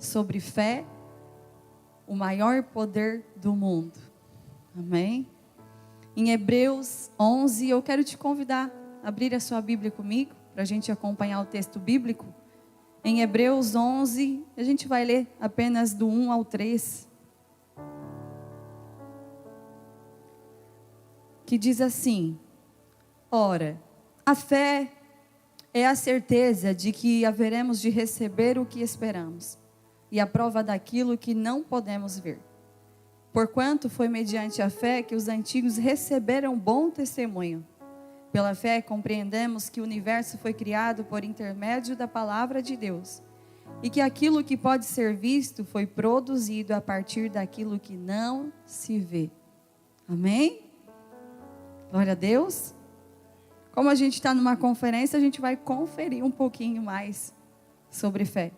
sobre fé, o maior poder do mundo. Amém? Em Hebreus 11, eu quero te convidar a abrir a sua Bíblia comigo, para a gente acompanhar o texto bíblico. Em Hebreus 11, a gente vai ler apenas do 1 ao 3. Que diz assim: ora, a fé é a certeza de que haveremos de receber o que esperamos, e a prova daquilo que não podemos ver. Porquanto foi mediante a fé que os antigos receberam bom testemunho. Pela fé compreendemos que o universo foi criado por intermédio da palavra de Deus, e que aquilo que pode ser visto foi produzido a partir daquilo que não se vê. Amém? Glória a Deus. Como a gente está numa conferência, a gente vai conferir um pouquinho mais sobre fé.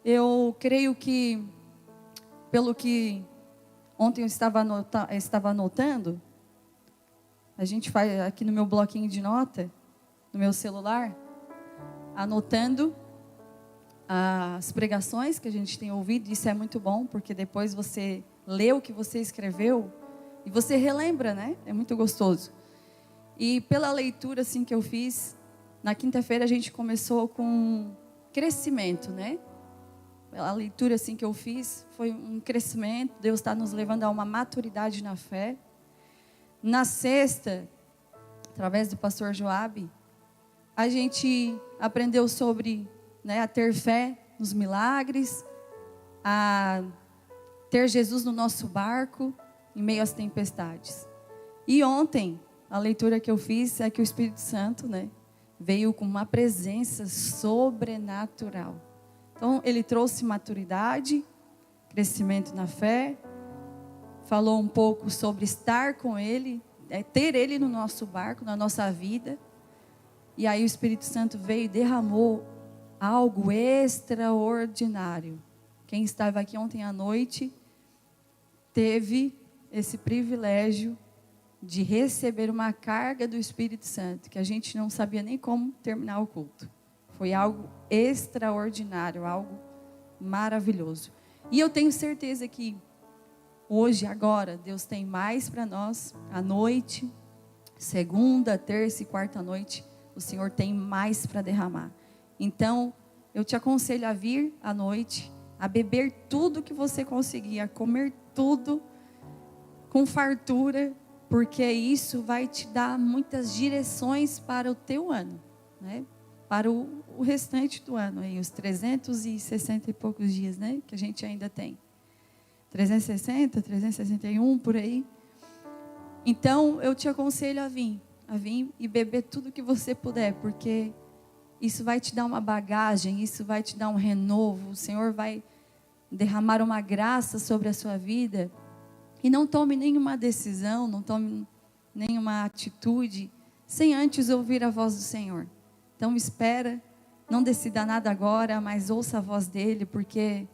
Eu creio que, pelo que ontem eu estava anotando, a gente faz aqui no meu bloquinho de nota, no meu celular, anotando as pregações que a gente tem ouvido. Isso é muito bom, porque depois você lê o que você escreveu e você relembra, né? É muito gostoso. E pela leitura assim que eu fiz, na quinta-feira a gente começou com crescimento, né? A leitura assim que eu fiz foi um crescimento. Deus está nos levando a uma maturidade na fé. Na sexta, através do pastor Joabe, a gente aprendeu sobre, né, a ter fé nos milagres, a ter Jesus no nosso barco em meio às tempestades. E ontem, a leitura que eu fiz é que o Espírito Santo, né, veio com uma presença sobrenatural. Então, ele trouxe maturidade, crescimento na fé, falou um pouco sobre estar com ele, ter ele no nosso barco, na nossa vida. E aí o Espírito Santo veio e derramou algo extraordinário. Quem estava aqui ontem à noite teve esse privilégio de receber uma carga do Espírito Santo, que a gente não sabia nem como terminar o culto. Foi algo extraordinário, algo maravilhoso. E eu tenho certeza que hoje, agora, Deus tem mais para nós. À noite, segunda, terça e quarta noite, o Senhor tem mais para derramar. Então, eu te aconselho a vir à noite, a beber tudo que você conseguir, a comer tudo com fartura, porque isso vai te dar muitas direções para o teu ano, né? Para o restante do ano, aí, os 360 e poucos dias, né? Que a gente ainda tem. 360, 361, por aí. Então, eu te aconselho a vir e beber tudo que você puder, porque isso vai te dar uma bagagem, isso vai te dar um renovo. O Senhor vai derramar uma graça sobre a sua vida. E não tome nenhuma decisão, não tome nenhuma atitude, sem antes ouvir a voz do Senhor. Então, espera, não decida nada agora, mas ouça a voz dEle, porque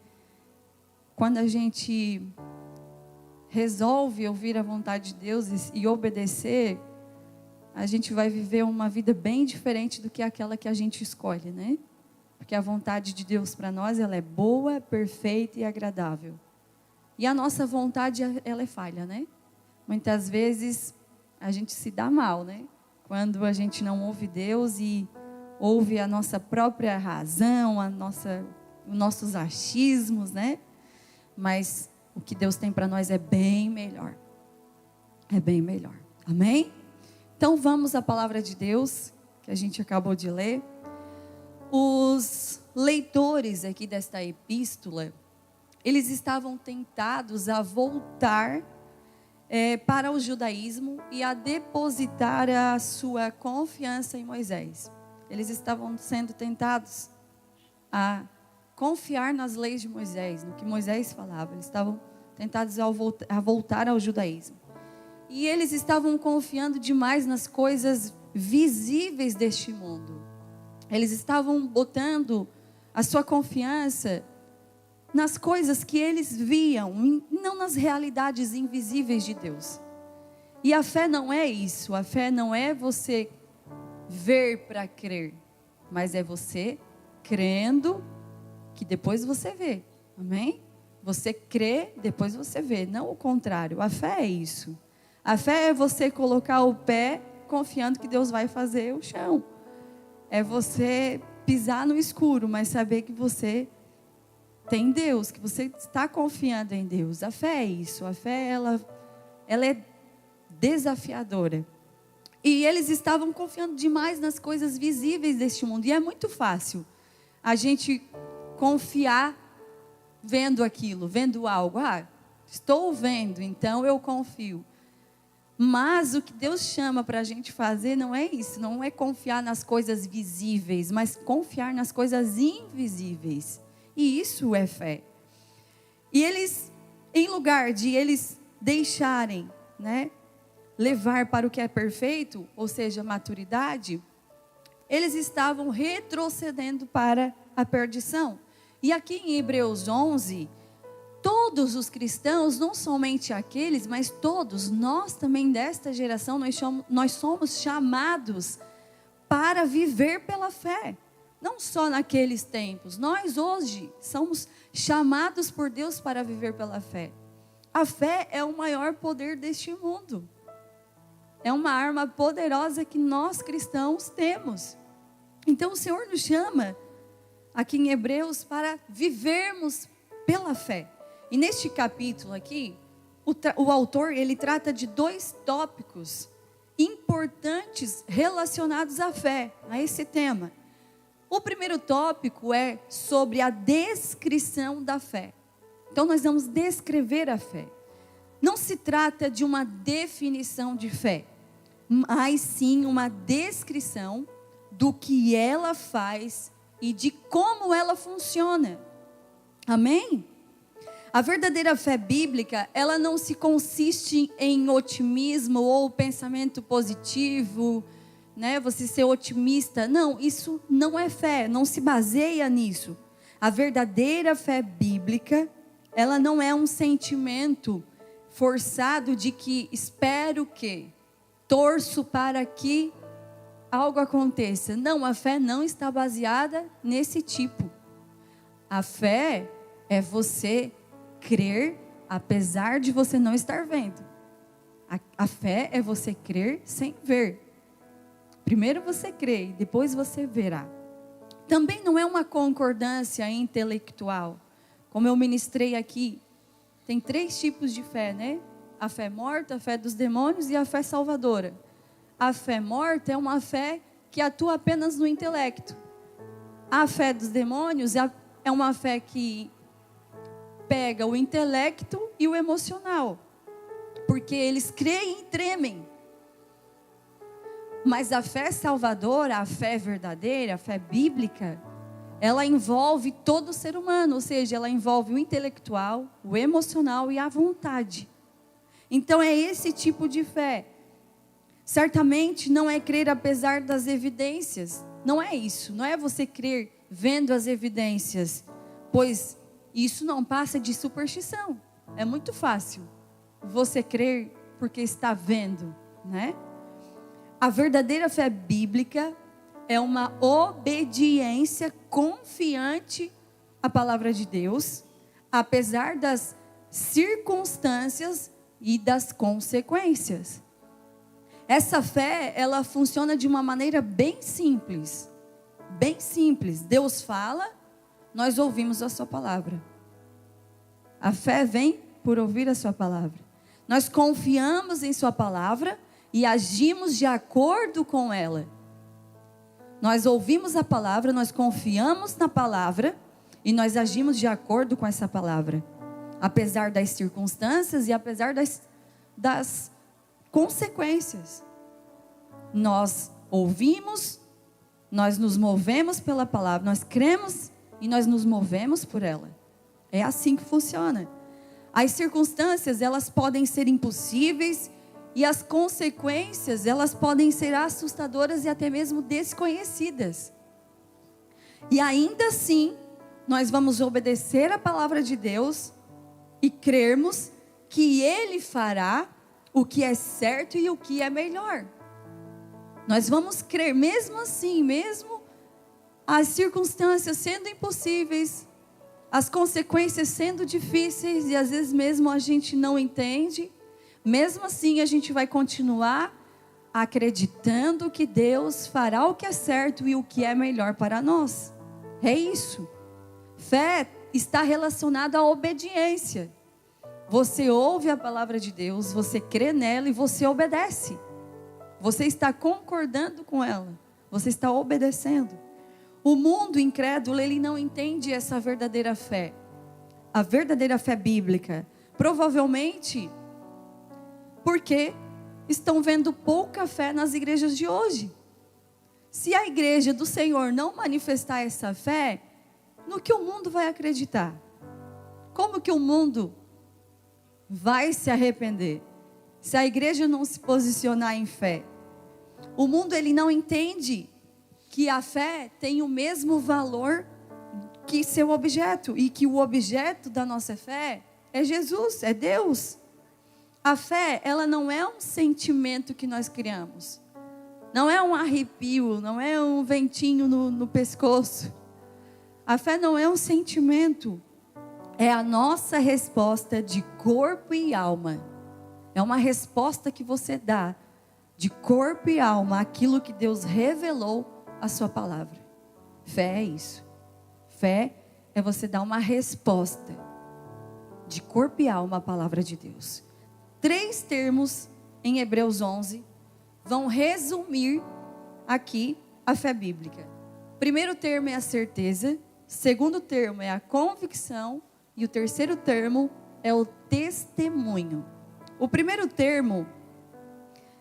quando a gente resolve ouvir a vontade de Deus e obedecer, a gente vai viver uma vida bem diferente do que aquela que a gente escolhe, né? Porque a vontade de Deus para nós, ela é boa, perfeita e agradável. E a nossa vontade, ela é falha, né? Muitas vezes a gente se dá mal, né? Quando a gente não ouve Deus e ouve a nossa própria razão, os nossos achismos, né? Mas o que Deus tem para nós é bem melhor. É bem melhor. Amém? Então vamos à palavra de Deus, que a gente acabou de ler. Os leitores aqui desta epístola, eles estavam tentados a voltar para o judaísmo e a depositar a sua confiança em Moisés. Eles estavam sendo tentados a confiar nas leis de Moisés, no que Moisés falava. Eles estavam tentados a voltar ao judaísmo. E eles estavam confiando demais nas coisas visíveis deste mundo. Eles estavam botando a sua confiança nas coisas que eles viam, não nas realidades invisíveis de Deus. E a fé não é isso. A fé não é você ver para crer, mas é você crendo que depois você vê. Amém? Você crê, depois você vê. Não o contrário. A fé é isso. A fé é você colocar o pé confiando que Deus vai fazer o chão. É você pisar no escuro, mas saber que você tem Deus, que você está confiando em Deus. A fé é isso. A fé, ela é desafiadora. E eles estavam confiando demais nas coisas visíveis deste mundo. E é muito fácil a gente confiar vendo aquilo, vendo algo. Estou vendo, então eu confio. Mas o que Deus chama para a gente fazer não é isso. Não é confiar nas coisas visíveis, mas confiar nas coisas invisíveis. E isso é fé. E eles, em lugar de eles deixarem, levar para o que é perfeito, ou seja, maturidade, eles estavam retrocedendo para a perdição. E aqui em Hebreus 11, todos os cristãos, não somente aqueles, mas todos, nós também desta geração, nós somos chamados para viver pela fé. Não só naqueles tempos, nós hoje somos chamados por Deus para viver pela fé. A fé é o maior poder deste mundo. É uma arma poderosa que nós cristãos temos. Então o Senhor nos chama, aqui em Hebreus, para vivermos pela fé. E neste capítulo aqui, o autor, ele trata de 2 tópicos importantes relacionados à fé, a esse tema. O primeiro tópico é sobre a descrição da fé. Então nós vamos descrever a fé. Não se trata de uma definição de fé, mas sim uma descrição do que ela faz e de como ela funciona. Amém? A verdadeira fé bíblica, ela não se consiste em otimismo ou pensamento positivo, você ser otimista. Não, isso não é fé, não se baseia nisso. A verdadeira fé bíblica, ela não é um sentimento forçado de que espero que, torço para que algo aconteça. Não, a fé não está baseada nesse tipo. A fé é você crer apesar de você não estar vendo. A fé é você crer sem ver. Primeiro você crê, depois você verá. Também não é uma concordância intelectual. Como eu ministrei aqui, tem 3 tipos de fé, A fé morta, a fé dos demônios e a fé salvadora. A fé morta é uma fé que atua apenas no intelecto. A fé dos demônios é uma fé que pega o intelecto e o emocional, porque eles creem e tremem. Mas a fé salvadora, a fé verdadeira, a fé bíblica, ela envolve todo o ser humano, ou seja, ela envolve o intelectual, o emocional e a vontade. Então é esse tipo de fé. Certamente não é crer apesar das evidências, não é isso, não é você crer vendo as evidências, pois isso não passa de superstição. É muito fácil você crer porque está vendo, A verdadeira fé bíblica é uma obediência confiante à palavra de Deus, apesar das circunstâncias e das consequências. Essa fé, ela funciona de uma maneira bem simples. Bem simples. Deus fala, nós ouvimos a sua palavra. A fé vem por ouvir a sua palavra. Nós confiamos em sua palavra e agimos de acordo com ela. Nós ouvimos a palavra, nós confiamos na palavra e nós agimos de acordo com essa palavra. Apesar das circunstâncias e apesar das consequências. Nós ouvimos, nós nos movemos pela palavra, nós cremos e nós nos movemos por ela. É assim que funciona. As circunstâncias, elas podem ser impossíveis e as consequências, elas podem ser assustadoras e até mesmo desconhecidas. E ainda assim, nós vamos obedecer a palavra de Deus e crermos que Ele fará o que é certo e o que é melhor. Nós vamos crer mesmo assim, mesmo as circunstâncias sendo impossíveis, as consequências sendo difíceis e às vezes mesmo a gente não entende, mesmo assim a gente vai continuar acreditando que Deus fará o que é certo e o que é melhor para nós. É isso. Fé está relacionada à obediência. Você ouve a palavra de Deus, você crê nela e você obedece. Você está concordando com ela, você está obedecendo. O mundo incrédulo, ele não entende essa verdadeira fé. A verdadeira fé bíblica. Provavelmente porque estão vendo pouca fé nas igrejas de hoje. Se a igreja do Senhor não manifestar essa fé, no que o mundo vai acreditar? Como que o mundo vai se arrepender se a igreja não se posicionar em fé? O mundo, ele não entende que a fé tem o mesmo valor que seu objeto, e que o objeto da nossa fé é Jesus, é Deus. A fé, ela não é um sentimento que nós criamos, não é um arrepio, não é um ventinho no pescoço. A fé não é um sentimento, é a nossa resposta de corpo e alma. É uma resposta que você dá de corpo e alma àquilo que Deus revelou a sua palavra. Fé é isso. Fé é você dar uma resposta de corpo e alma à palavra de Deus. 3 termos em Hebreus 11 vão resumir aqui a fé bíblica. O primeiro termo é a certeza, o segundo termo é a convicção e o terceiro termo é o testemunho. O primeiro termo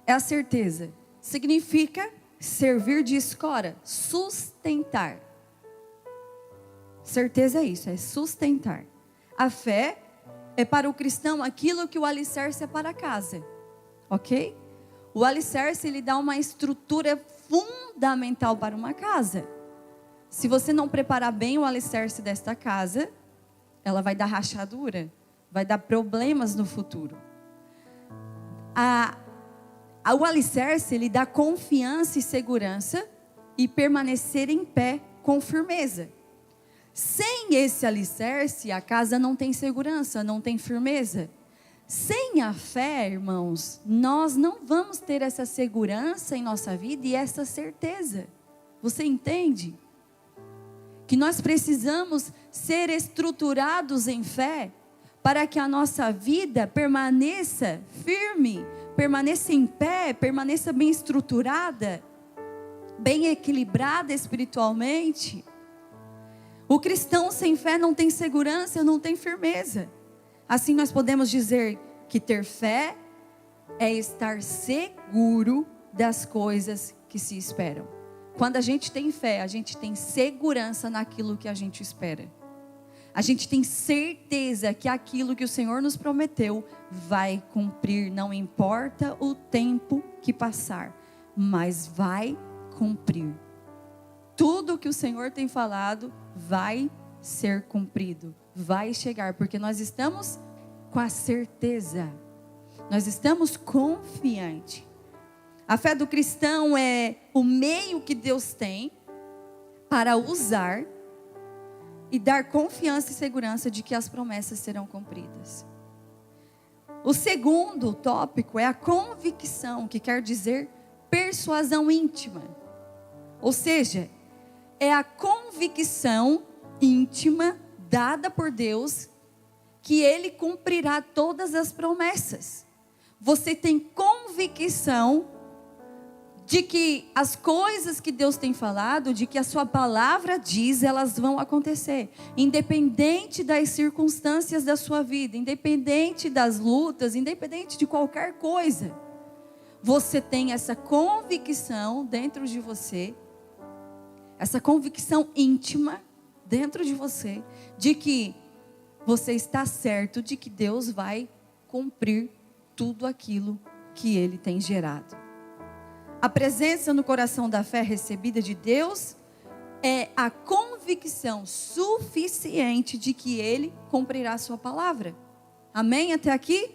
é a certeza. Significa servir de escora, sustentar. Certeza é isso, é sustentar. A fé é para o cristão aquilo que o alicerce é para a casa. Ok? O alicerce, ele dá uma estrutura fundamental para uma casa. Se você não preparar bem o alicerce desta casa, ela vai dar rachadura, vai dar problemas no futuro. O alicerce, ele dá confiança e segurança e permanecer em pé com firmeza. Sem esse alicerce, a casa não tem segurança, não tem firmeza. Sem a fé, irmãos, nós não vamos ter essa segurança em nossa vida e essa certeza. Você entende? Que nós precisamos ser estruturados em fé para que a nossa vida permaneça firme, permaneça em pé, permaneça bem estruturada, bem equilibrada espiritualmente. O cristão sem fé não tem segurança, não tem firmeza. Assim nós podemos dizer que ter fé é estar seguro das coisas que se esperam. Quando a gente tem fé, a gente tem segurança naquilo que a gente espera. A gente tem certeza que aquilo que o Senhor nos prometeu vai cumprir, não importa o tempo que passar, mas vai cumprir. Tudo que o Senhor tem falado vai ser cumprido, vai chegar, porque nós estamos com a certeza, nós estamos confiantes. A fé do cristão é o meio que Deus tem para usar e dar confiança e segurança de que as promessas serão cumpridas. O segundo tópico é a convicção, que quer dizer persuasão íntima. Ou seja, é a convicção íntima dada por Deus que Ele cumprirá todas as promessas. Você tem convicção de que as coisas que Deus tem falado, de que a sua palavra diz, elas vão acontecer. Independente das circunstâncias da sua vida, independente das lutas, independente de qualquer coisa. Você tem essa convicção dentro de você, essa convicção íntima dentro de você, de que você está certo de que Deus vai cumprir tudo aquilo que Ele tem gerado. A presença no coração da fé recebida de Deus é a convicção suficiente de que Ele cumprirá a sua palavra. Amém? Até aqui?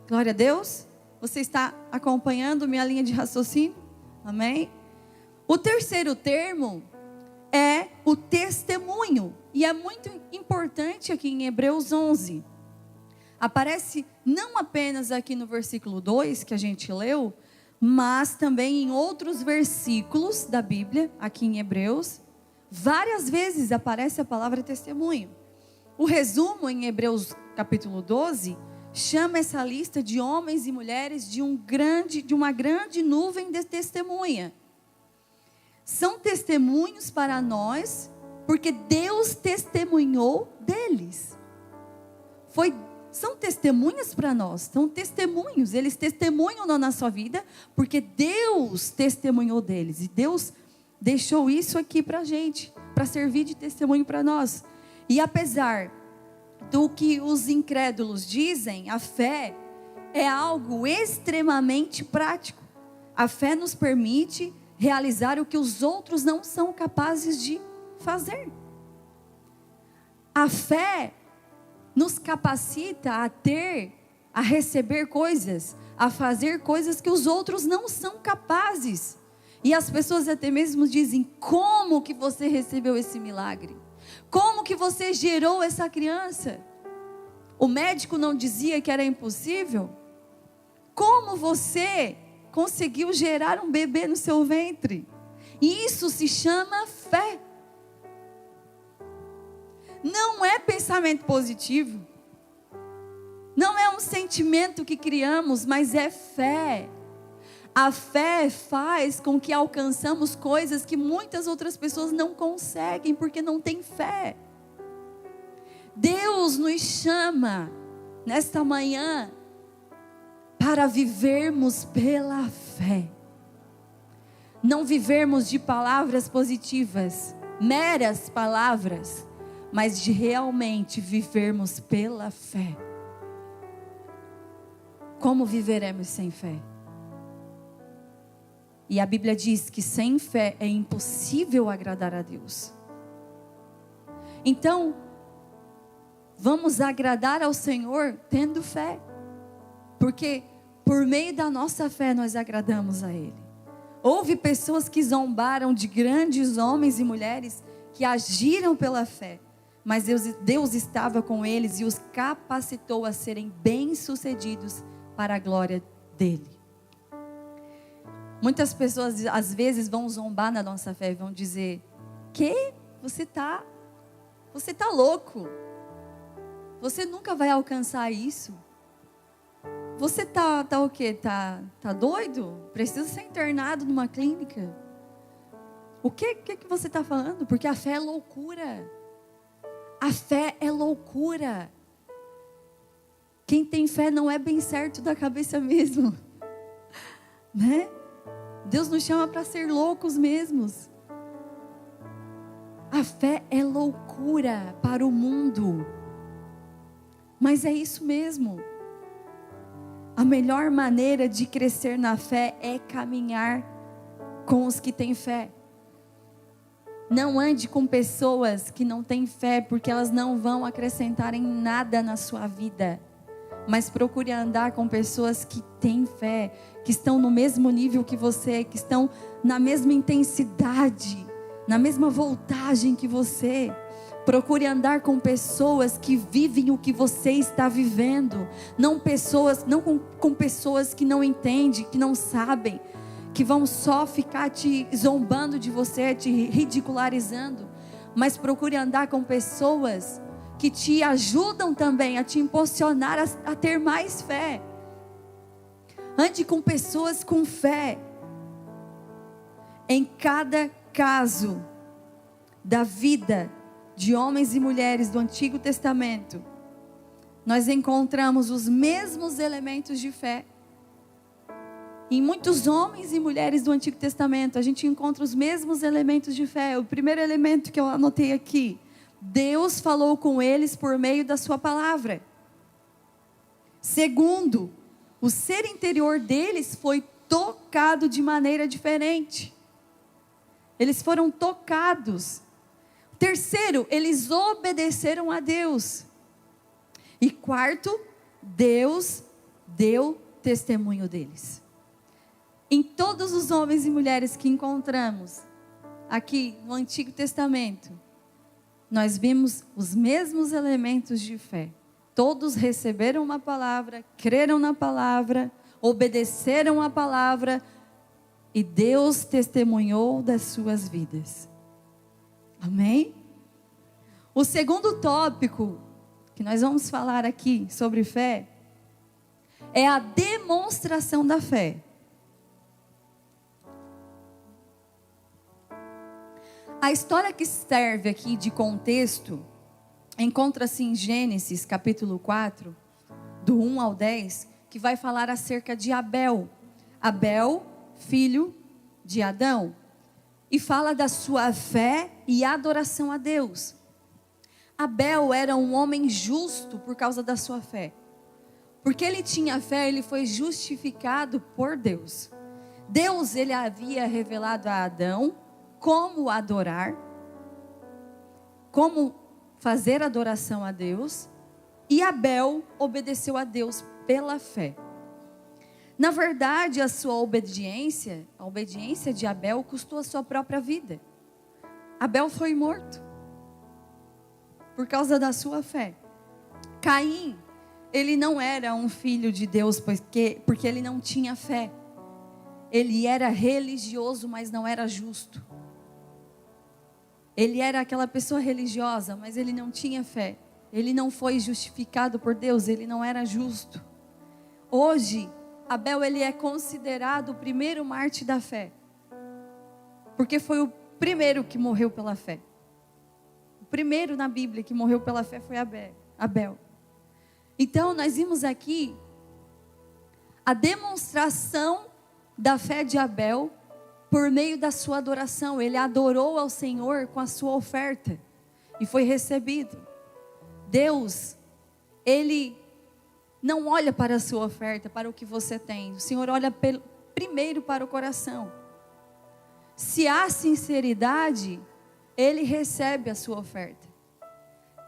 Glória a Deus. Você está acompanhando minha linha de raciocínio? Amém? O terceiro termo é o o testemunho. E é muito importante aqui em Hebreus 11. Aparece não apenas aqui no versículo 2 que a gente leu, mas também em outros versículos da Bíblia, aqui em Hebreus, várias vezes aparece a palavra testemunho. O resumo em Hebreus capítulo 12 chama essa lista de homens e mulheres de uma grande nuvem de testemunha. São testemunhos para nós, porque Deus testemunhou deles. São testemunhas para nós, são testemunhos, eles testemunham na nossa vida, porque Deus testemunhou deles, e Deus deixou isso aqui para a gente, para servir de testemunho para nós. E apesar do que os incrédulos dizem, a fé é algo extremamente prático. A fé nos permite realizar o que os outros não são capazes de fazer. A fé nos capacita a receber coisas, a fazer coisas que os outros não são capazes. E as pessoas até mesmo dizem: como que você recebeu esse milagre? Como que você gerou essa criança? O médico não dizia que era impossível? Como você conseguiu gerar um bebê no seu ventre? E isso se chama fé. Não é pensamento positivo, não é um sentimento que criamos, mas é fé. A fé faz com que alcançamos coisas que muitas outras pessoas não conseguem, porque não têm fé. Deus nos chama nesta manhã para vivermos pela fé, não vivermos de palavras positivas, meras palavras, mas de realmente vivermos pela fé. Como viveremos sem fé? E a Bíblia diz que sem fé é impossível agradar a Deus. Então, vamos agradar ao Senhor tendo fé, porque por meio da nossa fé nós agradamos a Ele. Houve pessoas que zombaram de grandes homens e mulheres que agiram pela fé, mas Deus estava com eles e os capacitou a serem bem-sucedidos para a glória dele. Muitas pessoas às vezes vão zombar na nossa fé e vão dizer: que? Você tá louco. Você nunca vai alcançar isso. Você tá o quê? Tá doido? Precisa ser internado numa clínica. O que você está falando? Porque a fé é loucura. A fé é loucura. Quem tem fé não é bem certo da cabeça mesmo, né? Deus nos chama para ser loucos mesmos. A fé é loucura para o mundo, mas é isso mesmo. A melhor maneira de crescer na fé é caminhar com os que têm fé. Não ande com pessoas que não têm fé, porque elas não vão acrescentar em nada na sua vida. Mas procure andar com pessoas que têm fé, que estão no mesmo nível que você, que estão na mesma intensidade, na mesma voltagem que você. Procure andar com pessoas que vivem o que você está vivendo, não com pessoas que não entendem, que não sabem, que vão só ficar te zombando de você, te ridicularizando. Mas procure andar com pessoas que te ajudam também a te impulsionar a ter mais fé. Ande com pessoas com fé. Em cada caso da vida de homens e mulheres do Antigo Testamento, nós encontramos os mesmos elementos de fé. Em muitos homens e mulheres do Antigo Testamento, a gente encontra os mesmos elementos de fé. O primeiro elemento que eu anotei aqui: Deus falou com eles por meio da sua palavra. Segundo, o ser interior deles foi tocado de maneira diferente. Eles foram tocados. Terceiro, eles obedeceram a Deus. E quarto, Deus deu testemunho deles. Em todos os homens e mulheres que encontramos aqui no Antigo Testamento, nós vimos os mesmos elementos de fé. Todos receberam uma palavra, creram na palavra, obedeceram a palavra e Deus testemunhou das suas vidas. Amém? O segundo tópico que nós vamos falar aqui sobre fé é a demonstração da fé. A história que serve aqui de contexto encontra-se em Gênesis capítulo 4, do 1 ao 10, que vai falar acerca de Abel. Abel, filho de Adão, e fala da sua fé e adoração a Deus. Abel era um homem justo por causa da sua fé. Porque ele tinha fé, ele foi justificado por Deus. Deus, ele havia revelado a Adão como adorar, como fazer adoração a Deus, e Abel obedeceu a Deus pela fé. Na verdade, a obediência de Abel custou a sua própria vida. Abel foi morto por causa da sua fé. Caim, ele não era um filho de Deus porque ele não tinha fé. Ele era religioso, mas não era justo. Ele era aquela pessoa religiosa, mas ele não tinha fé. Ele não foi justificado por Deus, ele não era justo. Hoje, Abel, ele é considerado o primeiro mártir da fé. Porque foi o primeiro que morreu pela fé. O primeiro na Bíblia que morreu pela fé foi Abel. Então, nós vimos aqui a demonstração da fé de Abel por meio da sua adoração. Ele adorou ao Senhor com a sua oferta e foi recebido. Deus, ele não olha para a sua oferta, para o que você tem. O Senhor olha primeiro para o coração. Se há sinceridade, ele recebe a sua oferta.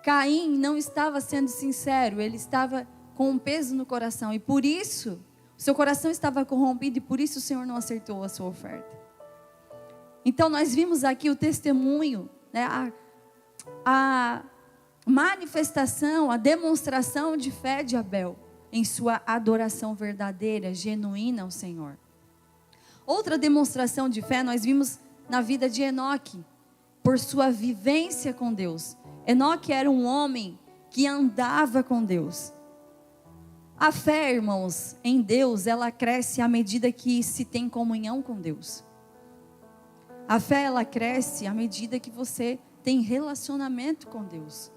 Caim não estava sendo sincero, ele estava com um peso no coração. E por isso, o seu coração estava corrompido e por isso o Senhor não aceitou a sua oferta. Então nós vimos aqui o testemunho, né, a manifestação, a demonstração de fé de Abel em sua adoração verdadeira, genuína ao Senhor. Outra demonstração de fé nós vimos na vida de Enoque, por sua vivência com Deus. Enoque era um homem que andava com Deus. A fé, irmãos, em Deus, ela cresce à medida que se tem comunhão com Deus. A fé, ela cresce à medida que você tem relacionamento com Deus.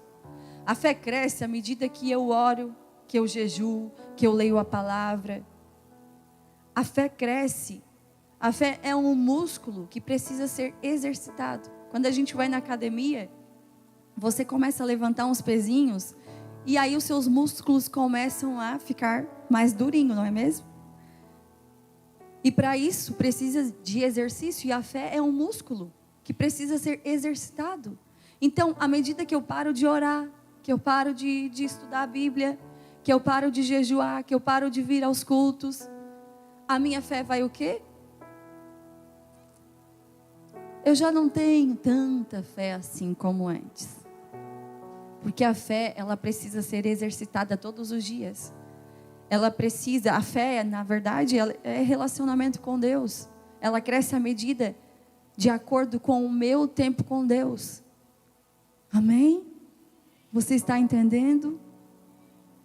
A fé cresce à medida que eu oro, que eu jejuo, que eu leio a palavra. A fé cresce. A fé é um músculo que precisa ser exercitado. Quando a gente vai na academia, você começa a levantar uns pezinhos e aí os seus músculos começam a ficar mais durinhos, não é mesmo? E para isso precisa de exercício, e a fé é um músculo que precisa ser exercitado. Então, à medida que eu paro de orar, que eu paro de estudar a Bíblia, que eu paro de jejuar, que eu paro de vir aos cultos, a minha fé vai o quê? Eu já não tenho tanta fé assim como antes. Porque a fé, ela precisa ser exercitada todos os dias. A fé, na verdade, ela é relacionamento com Deus. Ela cresce à medida de acordo com o meu tempo com Deus. Amém? Você está entendendo?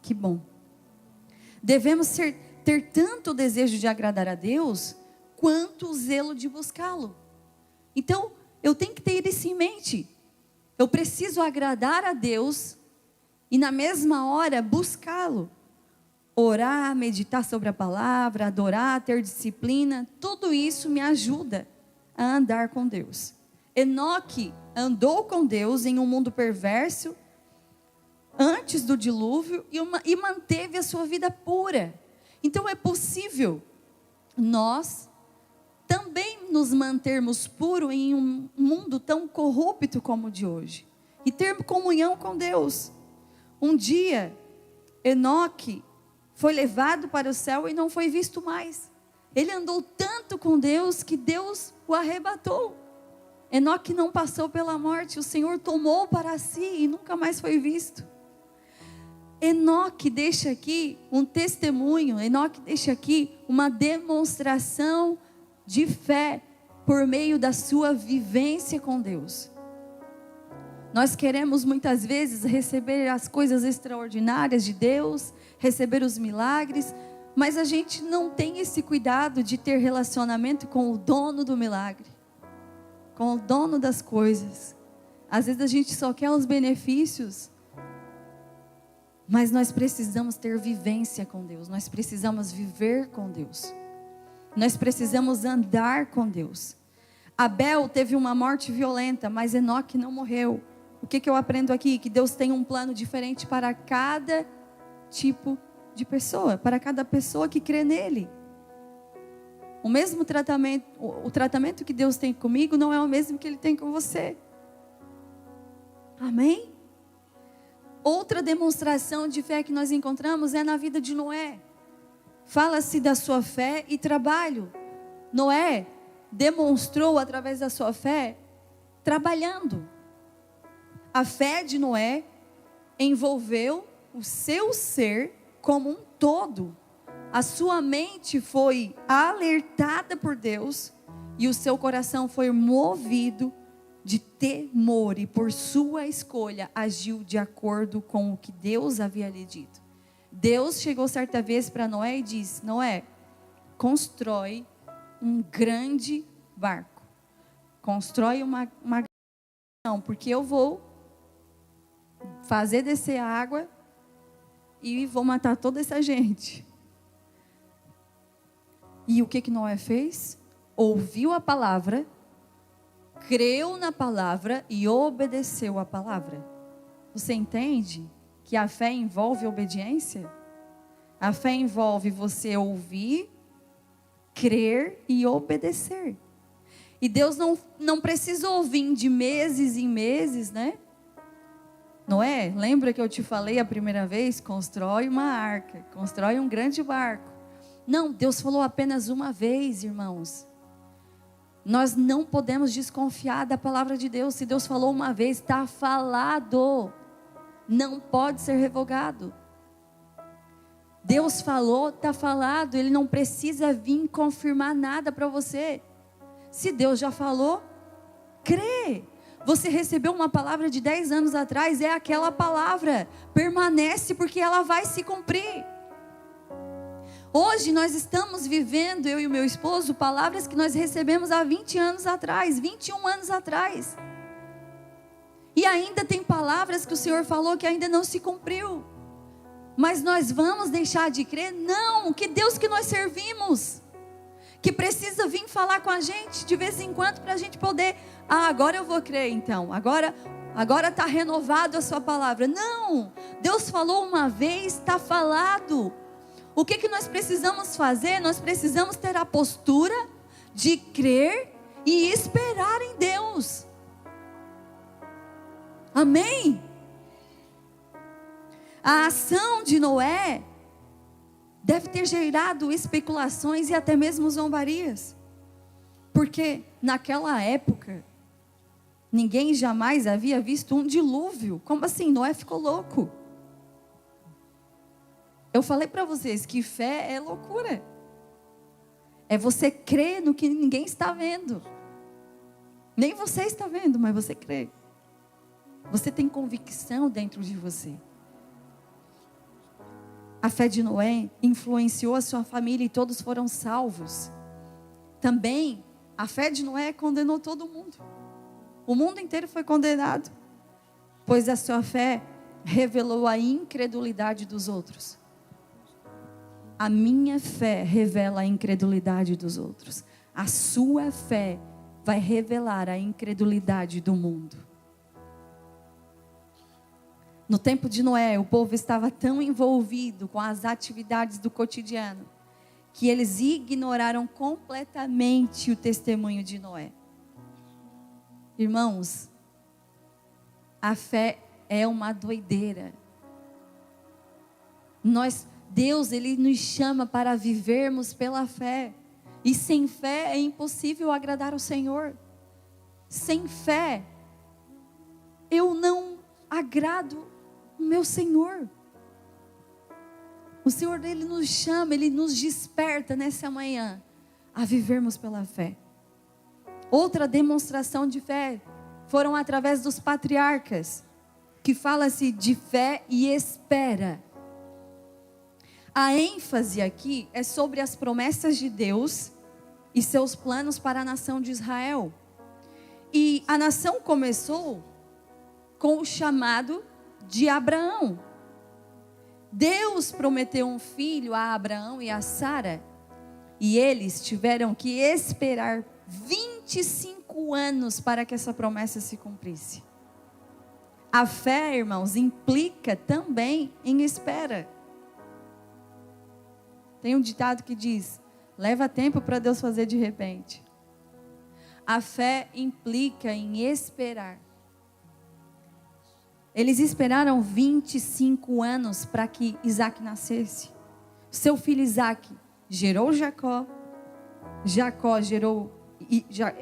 Que bom. Devemos ter tanto o desejo de agradar a Deus, quanto o zelo de buscá-lo. Então, eu tenho que ter isso em mente. Eu preciso agradar a Deus e na mesma hora buscá-lo. Orar, meditar sobre a palavra, adorar, ter disciplina, tudo isso me ajuda a andar com Deus. Enoque andou com Deus em um mundo perverso antes do dilúvio e manteve a sua vida pura. Então é possível nós também nos mantermos puros em um mundo tão corrupto como o de hoje. E ter comunhão com Deus. Um dia, Enoque foi levado para o céu e não foi visto mais. Ele andou tanto com Deus que Deus o arrebatou. Enoque não passou pela morte, o Senhor tomou para si e nunca mais foi visto. Enoque deixa aqui um testemunho, Enoque deixa aqui uma demonstração de fé por meio da sua vivência com Deus. Nós queremos muitas vezes receber as coisas extraordinárias de Deus, receber os milagres, mas a gente não tem esse cuidado de ter relacionamento com o dono do milagre, com o dono das coisas. Às vezes a gente só quer os benefícios, mas nós precisamos ter vivência com Deus, nós precisamos viver com Deus, nós precisamos andar com Deus. Abel teve uma morte violenta, mas Enoque não morreu. O que eu aprendo aqui? Que Deus tem um plano diferente para cada tipo de pessoa, para cada pessoa que crê nele. O mesmo tratamento, o tratamento que Deus tem comigo não é o mesmo que Ele tem com você. Amém? Outra demonstração de fé que nós encontramos é na vida de Noé. Fala-se da sua fé e trabalho. Noé demonstrou através da sua fé trabalhando. A fé de Noé envolveu o seu ser como um todo. A sua mente foi alertada por Deus e o seu coração foi movido de temor, e por sua escolha agiu de acordo com o que Deus havia lhe dito. Deus chegou certa vez para Noé e disse: Noé, constrói um grande barco. Constrói uma não, porque eu vou fazer descer a água e vou matar toda essa gente. E o que Noé fez? Ouviu a palavra, creu na palavra e obedeceu a palavra. Você entende que a fé envolve obediência? A fé envolve você ouvir, crer e obedecer. E Deus não precisou vir de meses em meses, né? Noé, lembra que eu te falei a primeira vez? Constrói uma arca, constrói um grande barco. Não, Deus falou apenas uma vez, irmãos. Nós não podemos desconfiar da palavra de Deus. Se Deus falou uma vez, está falado. Não pode ser revogado. Deus falou, está falado. Ele não precisa vir confirmar nada para você. Se Deus já falou, crê. Você recebeu uma palavra de 10 anos atrás, é aquela palavra. Permanece porque ela vai se cumprir. Hoje nós estamos vivendo, eu e o meu esposo, palavras que nós recebemos há 20 anos atrás, 21 anos atrás. E ainda tem palavras que o Senhor falou que ainda não se cumpriu. Mas nós vamos deixar de crer? Não, que Deus que nós servimos, que precisa vir falar com a gente de vez em quando para a gente poder, agora eu vou crer então, agora está renovado a sua palavra. Não, Deus falou uma vez, está falado. O que nós precisamos fazer? Nós precisamos ter a postura de crer e esperar em Deus. Amém? A ação de Noé deve ter gerado especulações e até mesmo zombarias. Porque naquela época, ninguém jamais havia visto um dilúvio. Como assim? Noé ficou louco. Eu falei para vocês que fé é loucura. É você crer no que ninguém está vendo. Nem você está vendo, mas você crê. Você tem convicção dentro de você. A fé de Noé influenciou a sua família e todos foram salvos. Também, a fé de Noé condenou todo mundo. O mundo inteiro foi condenado, pois a sua fé revelou a incredulidade dos outros. A minha fé revela a incredulidade dos outros. A sua fé vai revelar a incredulidade do mundo. No tempo de Noé, o povo estava tão envolvido com as atividades do cotidiano, que eles ignoraram completamente o testemunho de Noé. Irmãos, a fé é uma doideira. Deus, Ele nos chama para vivermos pela fé. E sem fé é impossível agradar o Senhor. sem fé, eu não agrado o meu Senhor. O Senhor, Ele nos chama, Ele nos desperta nessa manhã a vivermos pela fé. Outra demonstração de fé foram através dos patriarcas, que fala-se de fé e espera. A ênfase aqui é sobre as promessas de Deus e seus planos para a nação de Israel. E a nação começou com o chamado de Abraão. Deus prometeu um filho a Abraão e a Sara, e eles tiveram que esperar 25 anos para que essa promessa se cumprisse. A fé, irmãos, implica também em espera. Tem um ditado que diz: leva tempo para Deus fazer de repente. A fé implica em esperar. Eles esperaram 25 anos para que Isaac nascesse. Seu filho Isaac gerou Jacó. Jacó gerou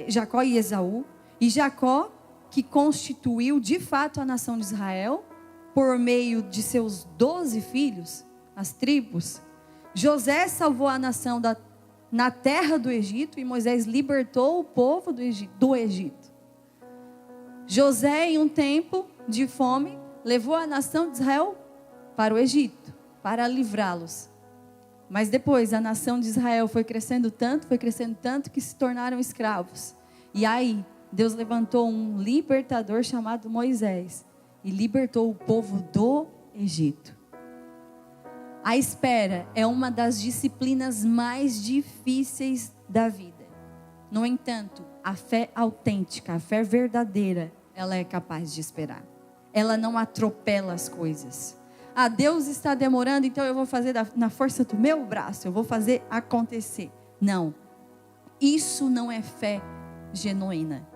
Jacó e Esaú. E Jacó, que constituiu de fato a nação de Israel, por meio de seus 12 filhos, as tribos. José salvou a nação na terra do Egito, e Moisés libertou o povo do Egito. José, em um tempo de fome, levou a nação de Israel para o Egito, para livrá-los. Mas depois a nação de Israel foi crescendo tanto que se tornaram escravos. E aí Deus levantou um libertador chamado Moisés e libertou o povo do Egito. A espera é uma das disciplinas mais difíceis da vida. No entanto, a fé autêntica, a fé verdadeira, ela é capaz de esperar. Ela não atropela as coisas. Ah, Deus está demorando, então eu vou fazer na força do meu braço, eu vou fazer acontecer. Não. Isso não é fé genuína.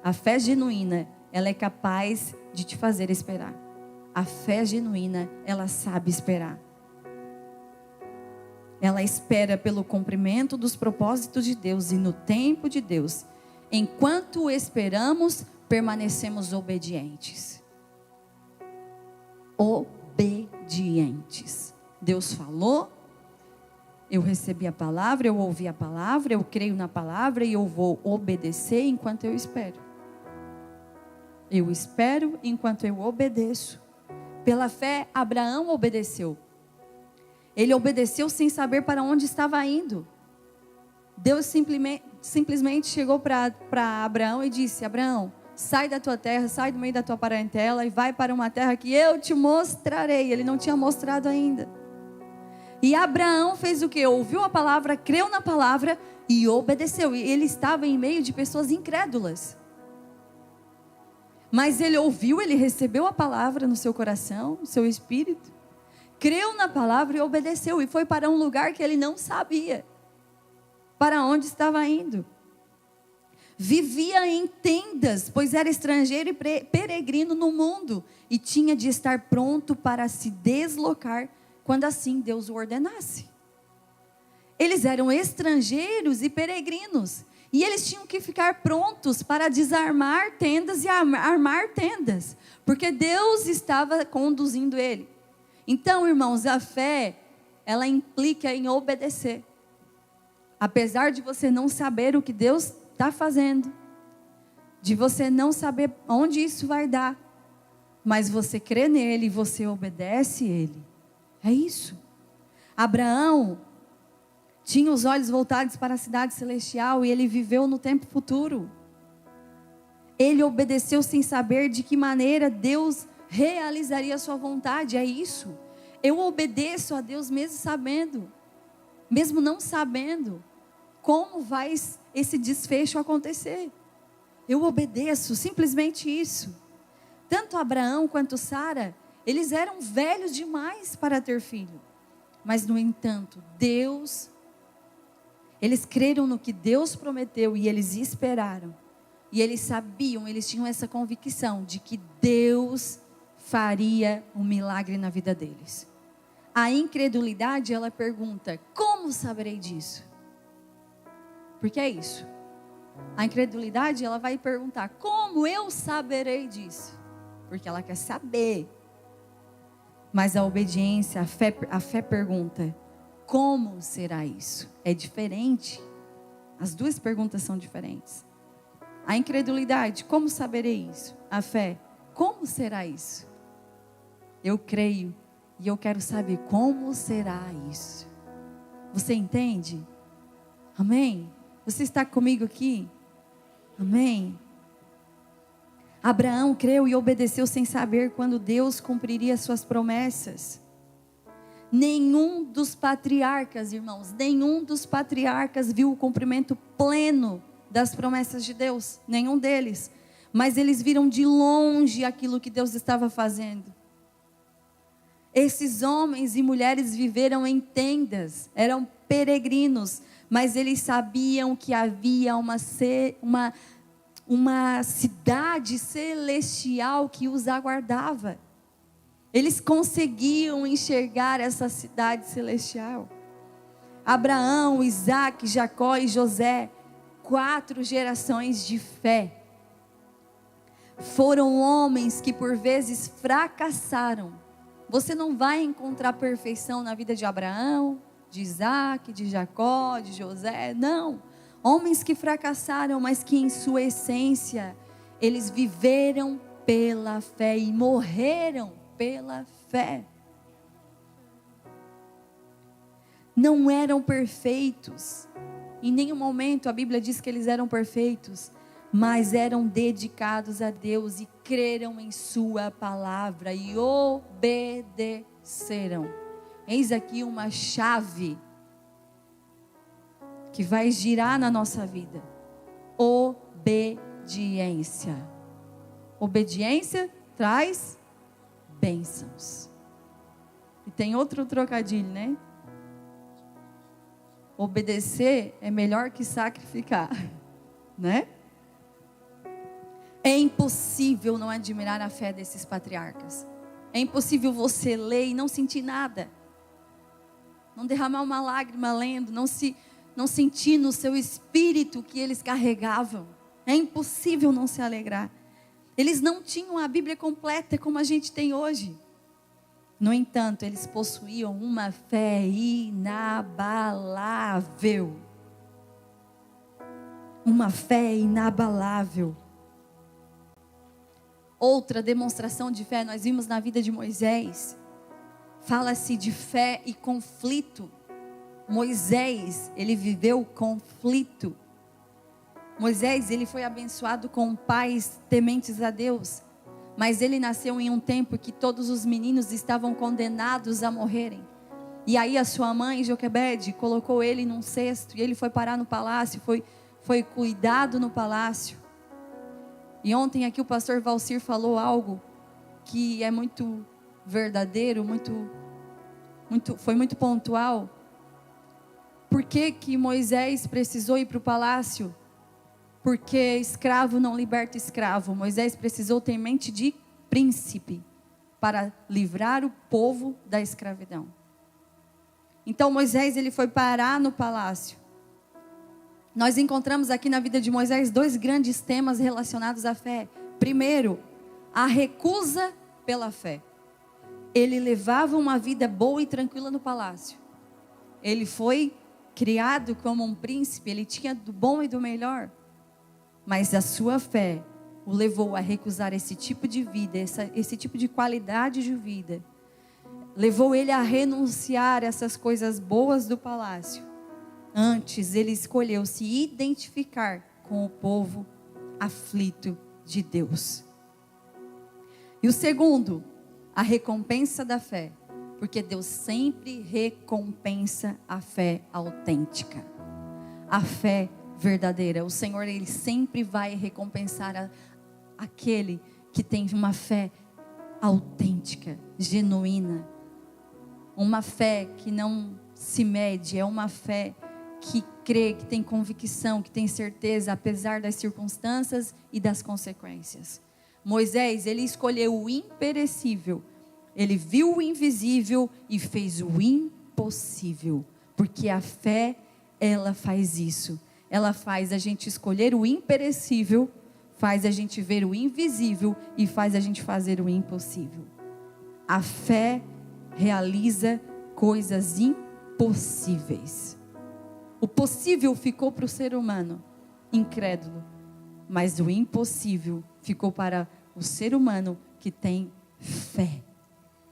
A fé genuína, ela é capaz de te fazer esperar. A fé genuína, ela sabe esperar. Ela espera pelo cumprimento dos propósitos de Deus e no tempo de Deus. Enquanto esperamos, permanecemos obedientes. Obedientes. Deus falou, eu recebi a palavra, eu ouvi a palavra, eu creio na palavra e eu vou obedecer enquanto eu espero. Eu espero enquanto eu obedeço. Pela fé, Abraão obedeceu. Ele obedeceu sem saber para onde estava indo. Deus simplesmente chegou para Abraão e disse: Abraão, sai da tua terra, sai do meio da tua parentela e vai para uma terra que eu te mostrarei. Ele não tinha mostrado ainda. E Abraão fez o quê? Ouviu a palavra, creu na palavra e obedeceu. E ele estava em meio de pessoas incrédulas. Mas ele ouviu, ele recebeu a palavra no seu coração, no seu espírito. Creu na palavra e obedeceu. E foi para um lugar que ele não sabia para onde estava indo. Vivia em tendas, pois era estrangeiro e peregrino no mundo. E tinha de estar pronto para se deslocar quando assim Deus o ordenasse. Eles eram estrangeiros e peregrinos. E eles tinham que ficar prontos para desarmar tendas e armar tendas. Porque Deus estava conduzindo ele. Então, irmãos, a fé, ela implica em obedecer. Apesar de você não saber o que Deus está fazendo, de você não saber onde isso vai dar, mas você crê nele e você obedece ele. É isso. Abraão tinha os olhos voltados para a cidade celestial e ele viveu no tempo futuro. Ele obedeceu sem saber de que maneira Deus realizaria a sua vontade. É isso. Eu obedeço a Deus mesmo sabendo, mesmo não sabendo como vai esse desfecho acontecer. Eu obedeço, simplesmente isso. Tanto Abraão quanto Sara, eles eram velhos demais para ter filho. Mas, no entanto, eles creram no que Deus prometeu e eles esperaram. E eles sabiam, eles tinham essa convicção de que Deus faria um milagre na vida deles. A incredulidade, ela pergunta: como saberei disso? Porque é isso. A incredulidade, ela vai perguntar: como eu saberei disso? Porque ela quer saber. Mas a obediência, a fé pergunta: como será isso? É diferente. As duas perguntas são diferentes. A incredulidade: como saberei isso? A fé: como será isso? Eu creio e eu quero saber como será isso. Você entende? Amém? Você está comigo aqui? Amém? Abraão creu e obedeceu sem saber quando Deus cumpriria suas promessas. Nenhum dos patriarcas, irmãos, nenhum dos patriarcas viu o cumprimento pleno das promessas de Deus. Nenhum deles. Mas eles viram de longe aquilo que Deus estava fazendo. Esses homens e mulheres viveram em tendas, eram peregrinos, mas eles sabiam que havia uma cidade celestial que os aguardava. Eles conseguiam enxergar essa cidade celestial. Abraão, Isaac, Jacó e José, 4 gerações de fé. Foram homens que por vezes fracassaram. Você não vai encontrar perfeição na vida de Abraão, de Isaac, de Jacó, de José, não. Homens que fracassaram, mas que em sua essência, eles viveram pela fé e morreram pela fé. Não eram perfeitos. Em nenhum momento a Bíblia diz que eles eram perfeitos, mas eram dedicados a Deus e creram em sua palavra e obedeceram. Eis aqui uma chave que vai girar na nossa vida. Obediência. Obediência traz bênçãos. E tem outro trocadilho, né? Obedecer é melhor que sacrificar, né? É impossível não admirar a fé desses patriarcas. É impossível você ler e não sentir nada. Não derramar uma lágrima lendo, não sentir no seu espírito que eles carregavam. É impossível não se alegrar. Eles não tinham a Bíblia completa como a gente tem hoje. No entanto, eles possuíam uma fé inabalável. Uma fé inabalável. Outra demonstração de fé nós vimos na vida de Moisés. Fala-se de fé e conflito. Moisés, ele viveu conflito. Moisés, ele foi abençoado com pais tementes a Deus. Mas ele nasceu em um tempo que todos os meninos estavam condenados a morrerem. E aí a sua mãe, Joquebede, colocou ele num cesto. E ele foi parar no palácio, foi cuidado no palácio. E ontem aqui o pastor Valcir falou algo que é muito verdadeiro, foi muito pontual. Por que Moisés precisou ir para o palácio? Porque escravo não liberta escravo. Moisés precisou ter mente de príncipe para livrar o povo da escravidão. Então Moisés, ele foi parar no palácio. Nós encontramos aqui na vida de Moisés 2 grandes temas relacionados à fé. Primeiro, a recusa pela fé. Ele levava uma vida boa e tranquila no palácio. Ele foi criado como um príncipe, ele tinha do bom e do melhor. Mas a sua fé o levou a recusar esse tipo de vida, esse tipo de qualidade de vida. Levou ele a renunciar a essas coisas boas do palácio. Antes, ele escolheu se identificar com o povo aflito de Deus. E o segundo, a recompensa da fé. Porque Deus sempre recompensa a fé autêntica. A fé verdadeira. O Senhor, ele sempre vai recompensar aquele que tem uma fé autêntica, genuína. Uma fé que não se mede, é uma fé que crê, que tem convicção, que tem certeza, apesar das circunstâncias e das consequências. Moisés, ele escolheu o imperecível. Ele viu o invisível e fez o impossível. Porque a fé, ela faz isso. ela faz a gente escolher o imperecível, faz a gente ver o invisível e faz a gente fazer o impossível. A fé realiza coisas impossíveis. O possível ficou para o ser humano incrédulo, mas o impossível ficou para o ser humano que tem fé,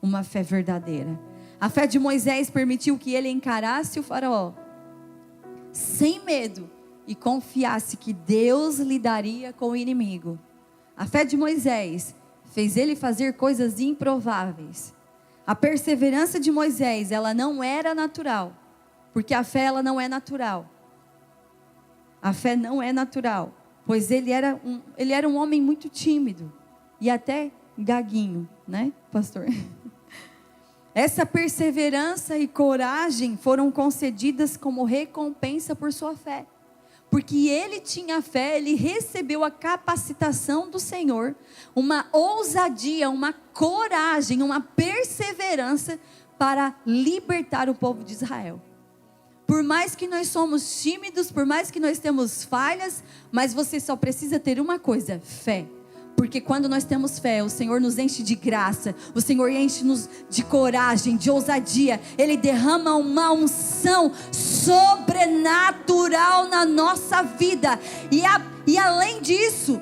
uma fé verdadeira. A fé de Moisés permitiu que ele encarasse o faraó sem medo e confiasse que Deus lidaria com o inimigo. A fé de Moisés fez ele fazer coisas improváveis. A perseverança de Moisés, ela não era natural, porque a fé ela não é natural. A fé não é natural, pois ele era um homem muito tímido e até gaguinho, né, pastor? Essa perseverança e coragem foram concedidas como recompensa por sua fé. Porque ele tinha fé, ele recebeu a capacitação do Senhor, uma ousadia, uma coragem, uma perseverança para libertar o povo de Israel. Por mais que nós somos tímidos, por mais que nós temos falhas, mas você só precisa ter uma coisa: fé. Porque quando nós temos fé, o Senhor nos enche de graça, o Senhor enche-nos de coragem, de ousadia. Ele derrama uma unção sobrenatural na nossa vida. E além disso,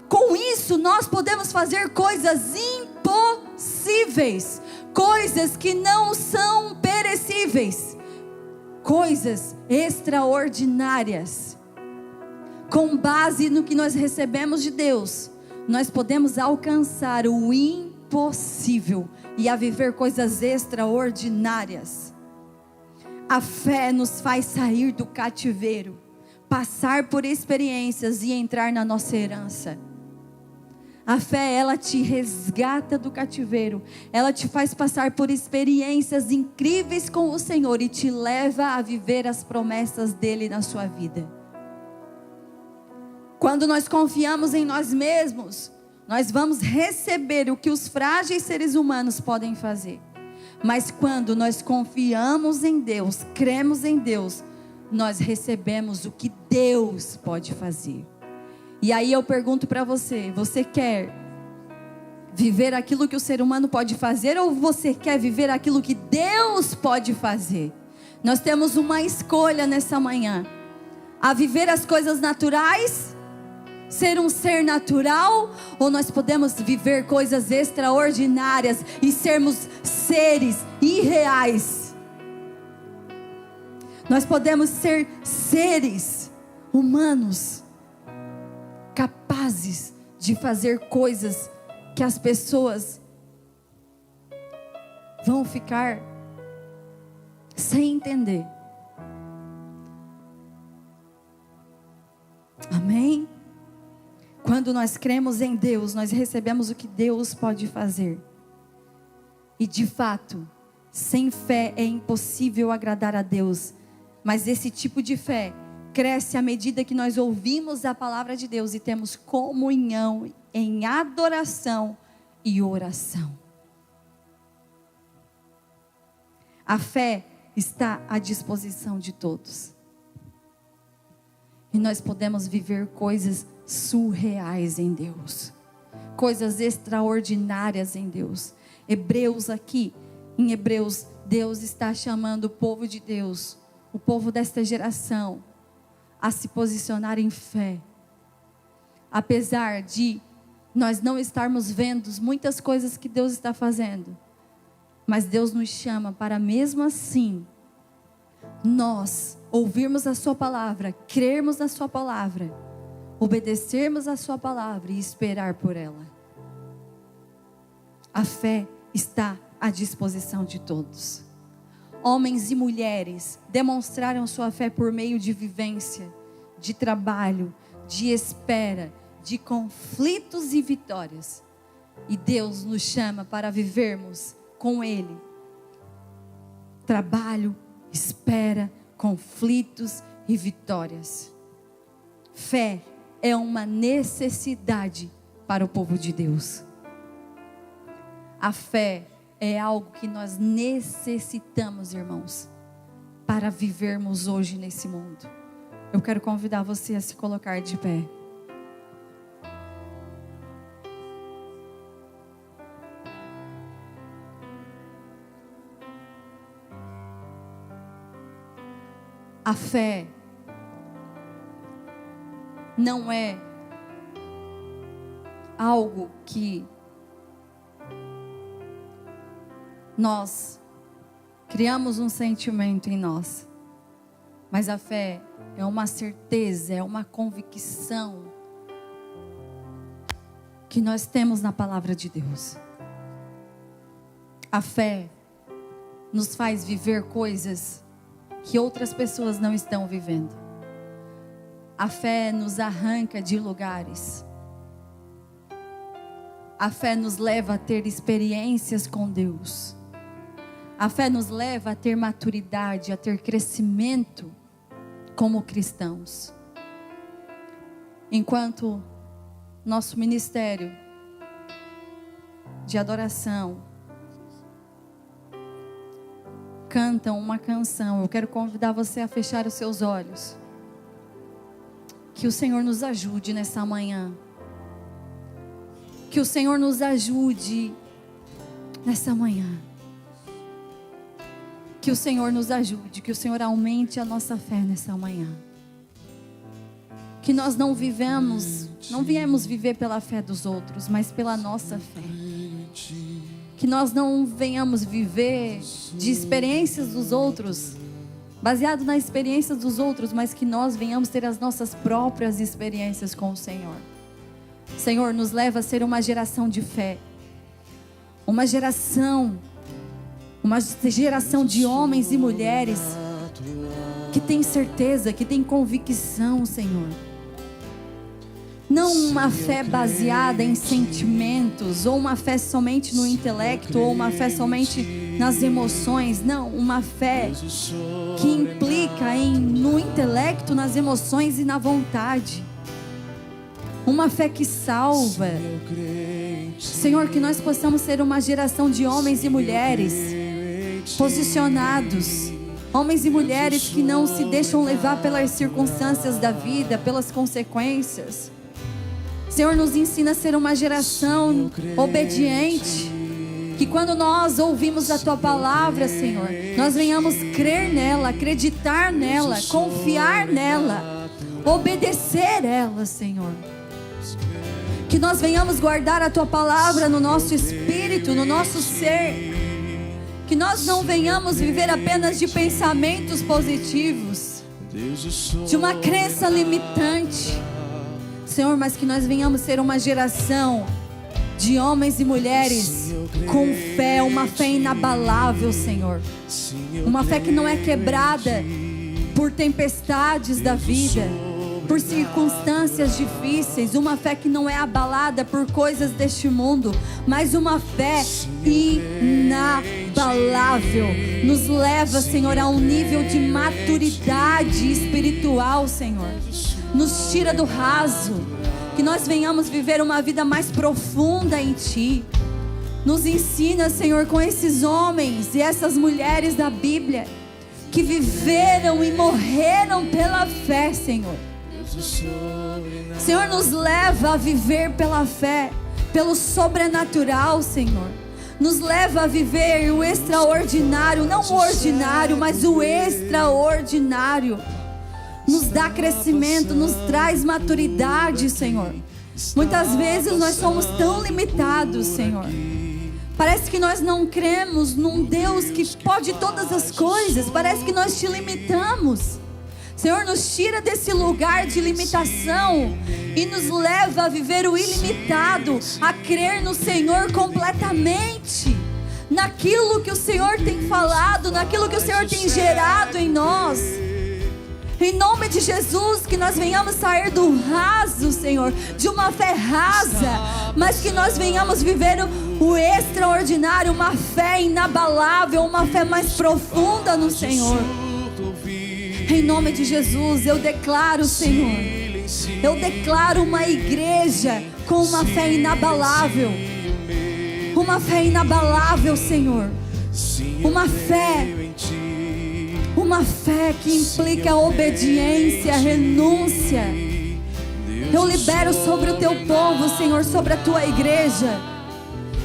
com isso nós podemos fazer coisas impossíveis. Coisas que não são perecíveis. Coisas extraordinárias. Com base no que nós recebemos de Deus, nós podemos alcançar o impossível e a viver coisas extraordinárias. A fé nos faz sair do cativeiro, passar por experiências e entrar na nossa herança. A fé, ela te resgata do cativeiro, ela te faz passar por experiências incríveis com o Senhor e te leva a viver as promessas dele na sua vida. Quando nós confiamos em nós mesmos, nós vamos receber o que os frágeis seres humanos podem fazer. Mas quando nós confiamos em Deus, cremos em Deus, nós recebemos o que Deus pode fazer. E aí eu pergunto para você: você quer viver aquilo que o ser humano pode fazer, ou você quer viver aquilo que Deus pode fazer? Nós temos uma escolha nessa manhã: a viver as coisas naturais, ser um ser natural, ou nós podemos viver coisas extraordinárias e sermos seres irreais. Nós podemos ser seres humanos capazes de fazer coisas que as pessoas vão ficar sem entender. Amém? Quando nós cremos em Deus, nós recebemos o que Deus pode fazer. E de fato, sem fé é impossível agradar a Deus. Mas esse tipo de fé cresce à medida que nós ouvimos a palavra de Deus e temos comunhão em adoração e oração. A fé está à disposição de todos. E nós podemos viver coisas surreais em Deus, coisas extraordinárias em Deus. Em Hebreus, Deus está chamando o povo de Deus, o povo desta geração, a se posicionar em fé. Apesar de nós não estarmos vendo muitas coisas que Deus está fazendo, mas Deus nos chama para, mesmo assim, nós ouvirmos a sua palavra, crermos na sua palavra, obedecermos a sua palavra e esperar por ela. A fé está à disposição de todos. Homens e mulheres demonstraram sua fé por meio de vivência, de trabalho, de espera, de conflitos e vitórias. E Deus nos chama para vivermos com Ele. Trabalho, espera, conflitos e vitórias. Fé é uma necessidade para o povo de Deus. A fé é algo que nós necessitamos, irmãos, para vivermos hoje nesse mundo. Eu quero convidar você a se colocar de pé. A fé não é algo que nós criamos um sentimento em nós, mas a fé é uma certeza, é uma convicção que nós temos na palavra de Deus. A fé nos faz viver coisas que outras pessoas não estão vivendo. A fé nos arranca de lugares. A fé nos leva a ter experiências com Deus. A fé nos leva a ter maturidade, a ter crescimento como cristãos. Enquanto nosso ministério de adoração cantam uma canção, eu quero convidar você a fechar os seus olhos. Que o Senhor nos ajude nessa manhã. Que o Senhor nos ajude nessa manhã. Que o Senhor nos ajude, que o Senhor aumente a nossa fé nessa manhã. Que nós não viemos viver pela fé dos outros, mas pela nossa fé. Que nós não venhamos viver de experiências dos outros, baseado nas experiências dos outros, mas que nós venhamos ter as nossas próprias experiências com o Senhor. Senhor, nos leva a ser uma geração de fé. Uma geração de homens e mulheres que tem certeza, que tem convicção, Senhor. Não uma fé baseada em sentimentos, ou uma fé somente no intelecto, ou uma fé somente nas emoções. Não, uma fé que implica no intelecto, nas emoções e na vontade. Uma fé que salva. Senhor, que nós possamos ser uma geração de homens e mulheres posicionados, homens e mulheres que não se deixam levar pelas circunstâncias da vida, pelas consequências. Senhor, nos ensina a ser uma geração obediente, que quando nós ouvimos a Tua palavra, Senhor, nós venhamos crer nela, acreditar nela, confiar nela, obedecer ela, Senhor. Que nós venhamos guardar a Tua palavra no nosso espírito, no nosso ser. Que nós não venhamos viver apenas de pensamentos positivos, de uma crença limitante, Senhor, mas que nós venhamos ser uma geração de homens e mulheres com fé, uma fé inabalável, Senhor. Uma fé que não é quebrada por tempestades da vida, por circunstâncias difíceis, uma fé que não é abalada por coisas deste mundo, mas uma fé inabalável. Nos leva, Senhor, a um nível de maturidade espiritual, Senhor. Nos tira do raso, que nós venhamos viver uma vida mais profunda em Ti. Nos ensina, Senhor, com esses homens e essas mulheres da Bíblia, que viveram e morreram pela fé, Senhor. Senhor, nos leva a viver pela fé, pelo sobrenatural, Senhor. Nos leva a viver o extraordinário, não o ordinário, mas o extraordinário. Nos dá crescimento, nos traz maturidade, Senhor. Muitas vezes nós somos tão limitados, Senhor. Parece que nós não cremos num Deus que pode todas as coisas. Parece que nós te limitamos. Senhor, nos tira desse lugar de limitação e nos leva a viver o ilimitado, a crer no Senhor completamente, naquilo que o Senhor tem falado, naquilo que o Senhor tem gerado em nós. Em nome de Jesus, que nós venhamos sair do raso, Senhor, de uma fé rasa, mas que nós venhamos viver o extraordinário, uma fé inabalável, uma fé mais profunda no Senhor. Em nome de Jesus, eu declaro, Senhor, eu declaro uma igreja com uma fé inabalável. Uma fé inabalável, Senhor. Uma uma fé que implica obediência, renúncia. Eu libero sobre o teu povo, Senhor, sobre a tua igreja,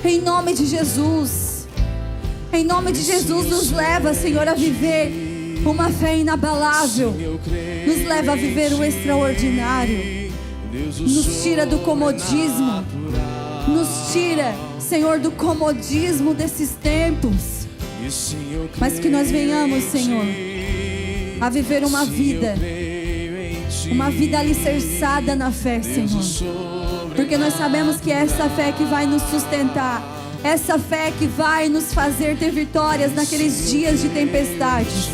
em nome de Jesus. Em nome de Jesus, nos leva, Senhor, a viver uma fé inabalável. Nos leva a viver o extraordinário. Nos tira do comodismo. Nos tira, Senhor, do comodismo desses tempos. Mas que nós venhamos, Senhor, a viver uma vida alicerçada na fé, Senhor. Porque nós sabemos que é essa fé que vai nos sustentar. Essa fé que vai nos fazer ter vitórias naqueles dias de tempestades.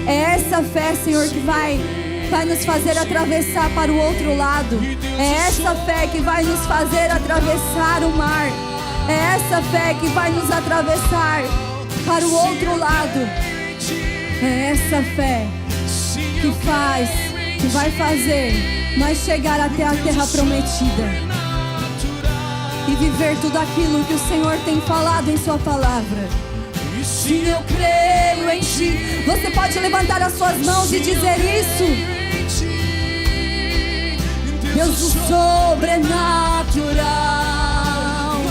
É essa fé, Senhor, que vai nos fazer atravessar para o outro lado. É essa fé que vai nos fazer atravessar o mar. É essa fé que vai nos atravessar para o outro lado. É essa fé que vai fazer nós chegar até a terra prometida e viver tudo aquilo que o Senhor tem falado em sua palavra. Sim, eu creio em Ti. Você pode levantar as suas mãos e dizer isso. Deus do sobrenatural.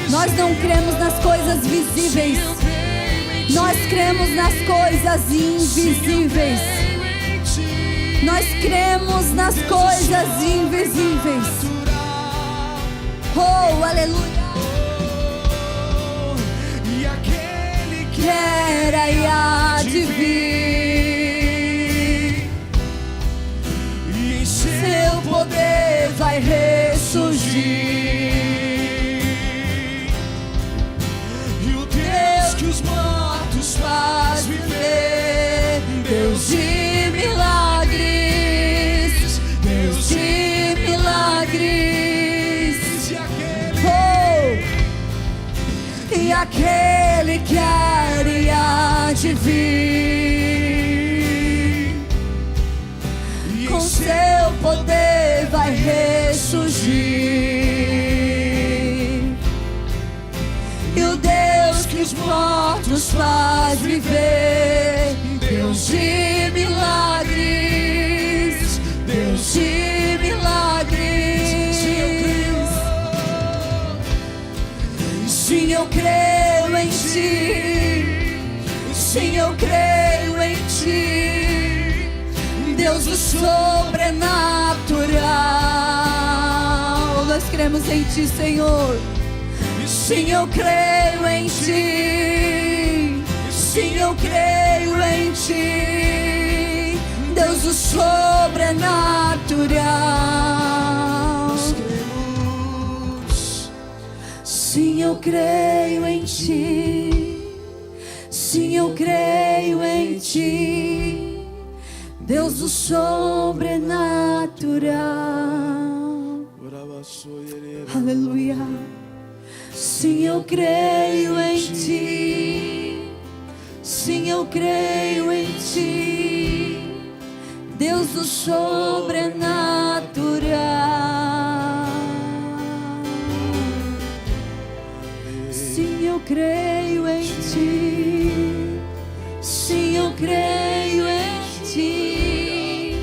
Nós não cremos nas coisas visíveis. Nós cremos nas coisas invisíveis. Nós cremos nas coisas invisíveis. Oh, aleluia. E aquele que era e há de vir, e em seu poder vai ressurgir. E o Deus que os mortos faz viver, Deus de milagres, Deus de milagres. E aquele que era e há de vir, com seu poder vai ressurgir. E o Deus que os mortos faz viver, Deus de milagres, Deus de milagres. Sim, eu creio em Ti. Sim, eu creio em Ti, Deus do sobrenatural. Nós cremos em Ti, Senhor. Sim, eu creio em Ti. Sim, eu creio em Ti, Deus do sobrenatural. Sim, eu creio em Ti. Sim, eu creio em Ti, Deus do sobrenatural. Aleluia. Sim, eu creio em Ti. Sim, eu creio em Ti, Deus do sobrenatural. Sim, eu creio em Ti. Sim, eu creio em Ti,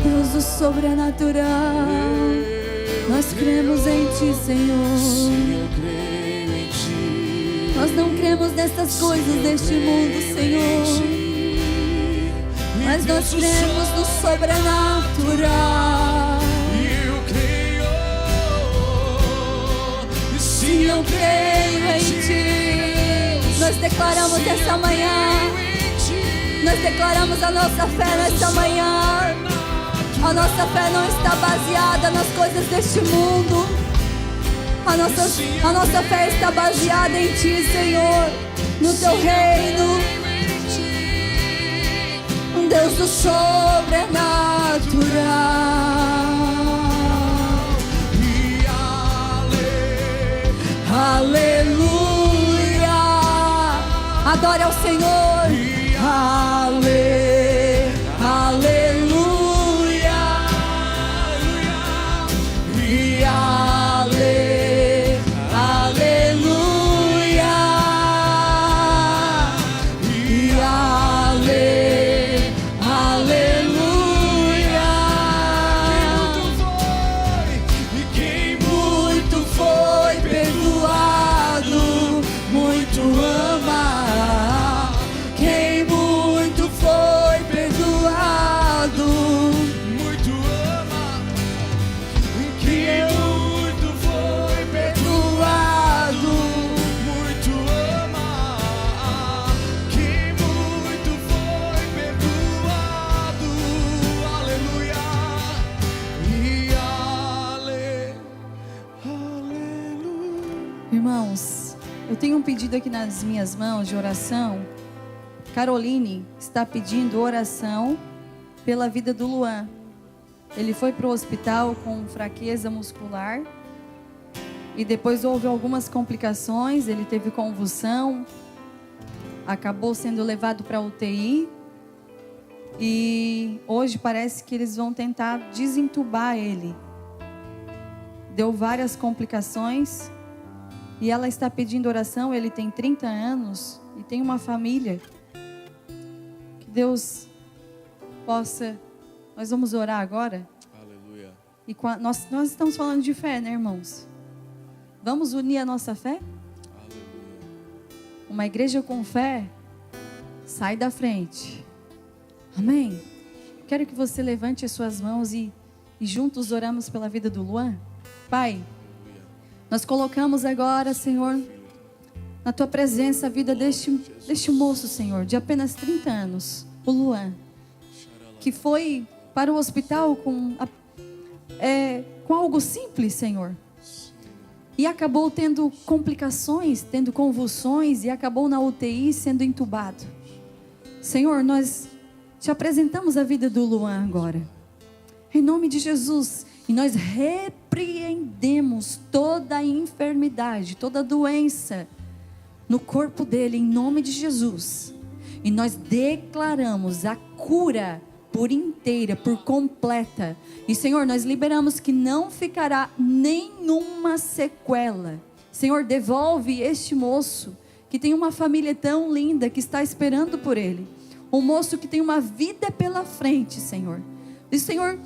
Deus do sobrenatural. Nós cremos em Ti, Senhor. Nós não cremos nessas coisas deste mundo, Senhor, mas nós cremos no sobrenatural. Sim, eu creio em Ti. Nós declaramos essa manhã, nós declaramos a nossa fé nesta manhã. A nossa fé não está baseada nas coisas deste mundo. A nossa fé está baseada em Ti, Senhor, no Teu reino, um Deus do sobrenatural. Aleluia. Adore ao Senhor. Aleluia. Aleluia. Irmãos, eu tenho um pedido aqui nas minhas mãos de oração. Caroline está pedindo oração pela vida do Luan. Ele foi para o hospital com fraqueza muscular e depois houve algumas complicações. Ele teve convulsão, acabou sendo levado para a UTI e hoje parece que eles vão tentar desentubar ele. Deu várias complicações e ela está pedindo oração. Ele tem 30 anos e tem uma família. Que Deus possa... Nós vamos orar agora. Aleluia. E nós estamos falando de fé, né, irmãos? Vamos unir a nossa fé? Aleluia. Uma igreja com fé sai da frente. Amém? Quero que você levante as suas mãos e juntos oramos pela vida do Luan. Pai, nós colocamos agora, Senhor, na Tua presença a vida deste moço, Senhor, de apenas 30 anos, o Luan, que foi para o hospital com algo simples, Senhor, e acabou tendo complicações, tendo convulsões, e acabou na UTI sendo entubado. Senhor, nós te apresentamos a vida do Luan agora, em nome de Jesus, e nós repreendemos toda a enfermidade, toda a doença no corpo dele, em nome de Jesus. E nós declaramos a cura por inteira, por completa. E Senhor, nós liberamos que não ficará nenhuma sequela. Senhor, devolve este moço que tem uma família tão linda que está esperando por ele. Um moço que tem uma vida pela frente, Senhor. E Senhor,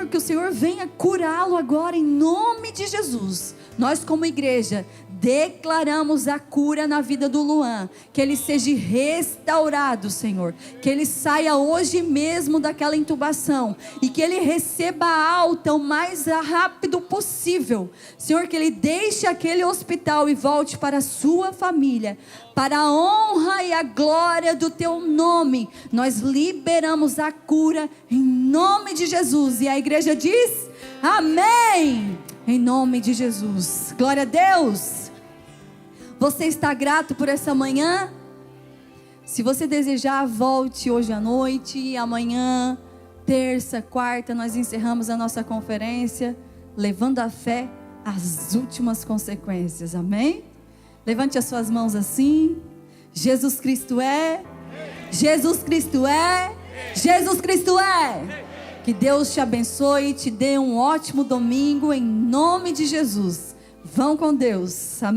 que o Senhor venha curá-lo agora em nome de Jesus. Nós como igreja declaramos a cura na vida do Luan, que ele seja restaurado, Senhor, que ele saia hoje mesmo daquela intubação e que ele receba a alta o mais rápido possível, Senhor, que ele deixe aquele hospital e volte para a sua família, para a honra e a glória do teu nome. Nós liberamos a cura em nome de Jesus, e a igreja diz amém, em nome de Jesus. Glória a Deus. Você está grato por essa manhã? Se você desejar, volte hoje à noite, e amanhã, terça, quarta, nós encerramos a nossa conferência, levando a fé às últimas consequências, amém? Levante as suas mãos assim. Jesus Cristo é, Jesus Cristo é, Jesus Cristo é. Que Deus te abençoe e te dê um ótimo domingo em nome de Jesus. Vão com Deus, amém.